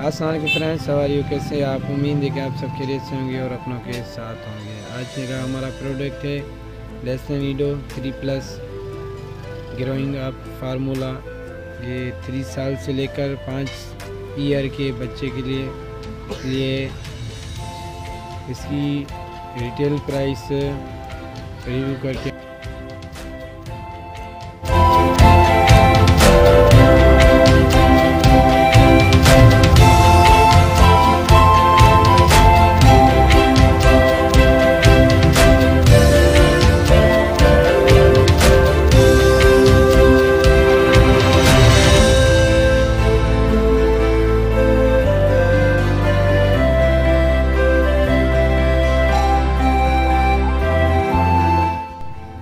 अस्सलाम वालेकुम फ्रेंड्स, सवारियों कैसे आप। उम्मीद है कि आप सब खैरियत से होंगे और अपनों के साथ होंगे। आज का हमारा प्रोडक्ट है Nestle Nido 3+ growing up formula. ये 3 साल से लेकर 5 ईयर के बच्चे के लिए इसकी रिटेल प्राइस रिव्यू करके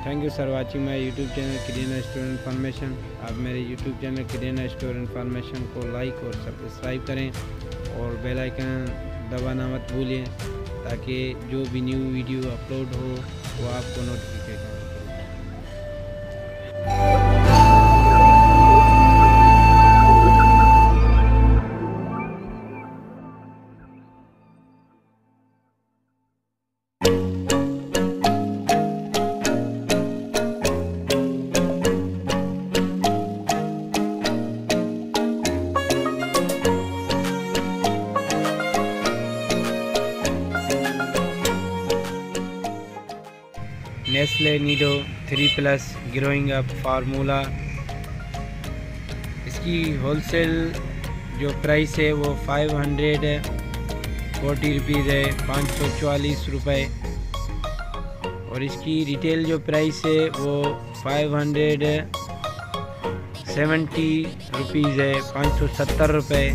thank you for watching my YouTube channel kirana store information. आप मेरे YouTube channel kirana store information को लाइक और सब्सक्राइब करें और बेल आइकन दबाना मत भूलिए ताकि जो भी न्यू वीडियो अपलोड हो वो आपको नोटिफिकेशन मिले। Nestle Nido 3+ growing up formula. इसकी होलसेल जो प्राइस है वो 540 रुपीज़ है, 544 रुपये। और इसकी रिटेल जो प्राइस है वो 570 रुपीज़ है, 570 रुपये।